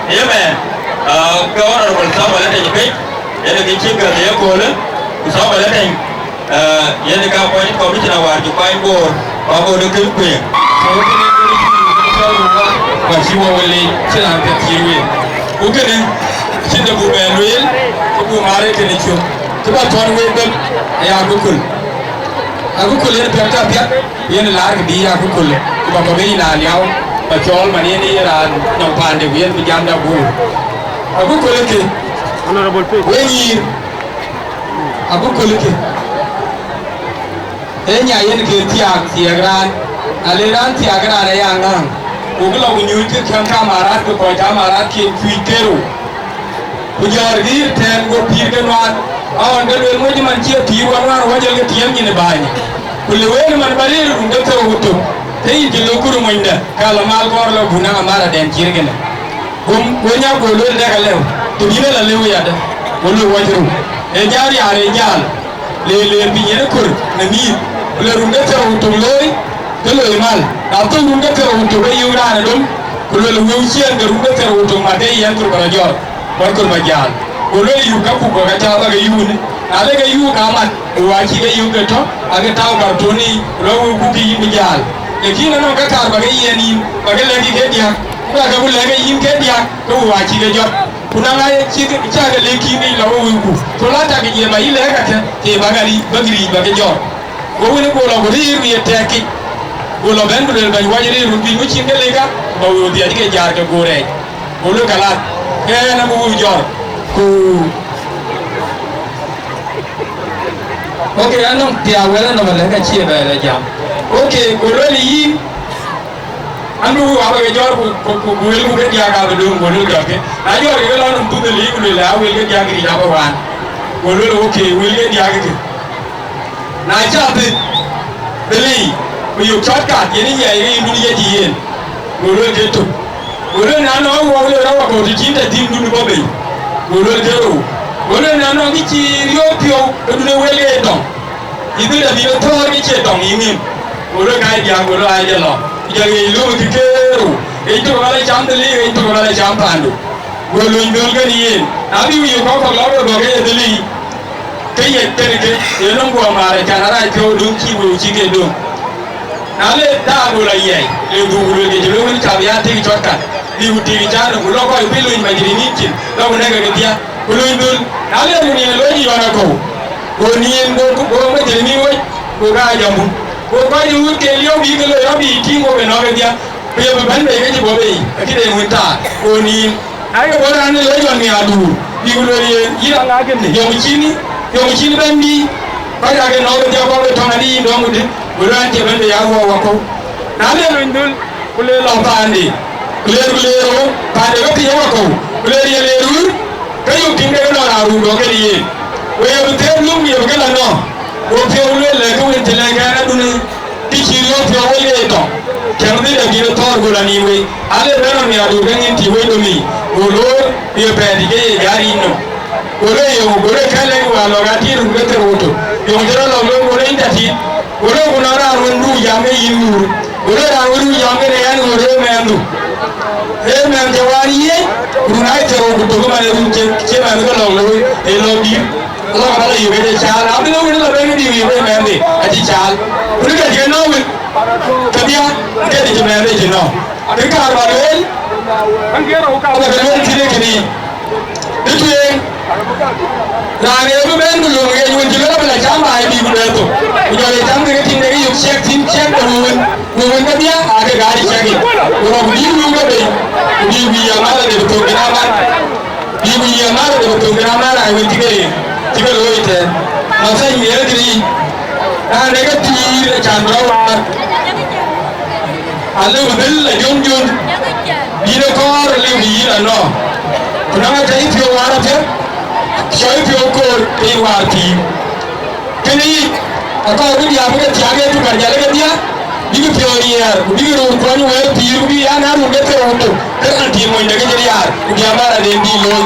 Yemen cái honorable sao mà lên cái yana cái chiếc cái gì cô lên sao mà lên yana cái point commission award cái point board và board được cái quyền và chỉ một người chỉ làm cái gì vậy ok nên chỉ được bộ bè luyện bộ mare cái này chung chúng ta chọn người bên ya aku kul yana piyata piyat yana lar ke dia aku kul ba ba be na liao ba chol mani ni ra nyong pan de yen bi jam da bu aku kul ke honorable Pech wengi aku kul ke enya yen ke tiagran aleran tiagran ya ngang ugla unyu ke khamka marat ko ta marat ke fuitero ujar dir ten go pir ke wan awan ga wel moji man ci pir wan wan wajal ga tiyam ni baani kullu wen man barir dum da taw wuto tay ji lo kuru moinda kala mal gor la buna amara den cirgene wonya go lo daga lew to bina la lew ya da wolu wajru e jari are jal le bi yene kur na mi le rum da taw wuto loy to lo mal da to rum da taw wuto be yura na dum kullu lo wu cien ga rum da taw wuto ma dey yan kur bara jor bar kur ba jal wolu yu ka ku ga ta ba ga yuni ale ga yu ka mat wa ki ga yu ga to aga taw ga to ni ro ku bi mi jal lakini no ka kar ba ga yeni ba ga le ke dia ba ga bu le ga yin ke dia to wa ki ga jot kuna ga ki ga ga le ki ni la wo ku to la ta ga ye ba ile ga ke ba ga ri ba ga jot go woni ko la go ri ye te ki go lo ben do ba wa ri ru bi mu ci ga le ga ba wo dia ga jar ga go re go lo kala ke na mu jor ku okay anong tiawela no malaga chia ba la jam okay gololi yi andu aba ga jor ko wel ko ga dia ga do golol ga ke na jor ga la no tu de li ko la wel ga dia ga ya ba wan golol okay wel ga dia ga na cha de beli ko yo chat ka ye ni ye yi ni ye ji yen golol de to golol na no wo le ra ko ti tin de tim du ko be golol de ro wala na no gi ci rio pio do ne wele don ibi da bi to gi ci don yimi wala ga dia wala ay de lo ya ge lu ti kero e to wala jam de li e to wala jam pando wala ndol ga ni yen abi wi ko ko lo do ge de li ke ye tere ke ye no go ma re kana ra to dum ci wo ci ge do na le da go la ye le du lu ge lu ni ta ya ti jota di uti ga no lo ko bi lu ni ma ji ni ci lo ne ga dia kulundul ale ni loji wana ko ni ngo ko ma je ni wo ko ga jamu ko ba yu ke liyo bi ke lo yo bi ti ngo be no be dia ko yo ban be ke ji bo be akide mun ta ko ni ay ko ran ni loji wan ni adu bi ko lo yi ra ga ke ni yo mi chini ban bi ba ga ke no be dia ko be to na di do mu de ko ran te ban be ya wo wa ko na le ndul ko le lo ba andi ko le ro ba de ko ti wa ko ko le le ru kayo tinga ga na ru do ke ni we bu te lum ye ga la no o pe o le le ko en tele ga na du ni ti chi yo pe o le to ke no de gi to go la ni we ale be no mi adu ga ni ti we do mi o lo ye pe di ge ga ri no o le yo go le ka le wa lo ga ti ru ga te ro to yo jero lo lo go le nda ti o le go na ra ru ndu ya me yin ru o le ra ru ya me ne ya no re me andu men jawari ye runai tero to ko mane run che ma ko lo e lo di lo ba le yube de chal abi lo ni lo be ni di yube men de ati chal uri ka je no wi tabiya ke di me de je no ke ka ba le an ke ro ka ba le ti de kini ditu ye na ne bu ben lu nge yu ji lo ba la chamba ai bi bu de to yo le chamba ke tin de yu check tin check ko won ka biya age gari check ko bu di lu be bibi ya mara de to grama bibi ya mara de to grama ai wen tige lo ite ma sai mi egri ne ga ti chandra wa alle bil la jon dine ko le bi la no kuna ma tai pio wara pe shoi pio ko pe wa ti kini aka ru ya bu ti age tu kar jale ga dia bigu pionnier bigu ro ko ni wer piru bi ana ru de te ro to kan ti mo ndege jeri yar ya mara de ndi lo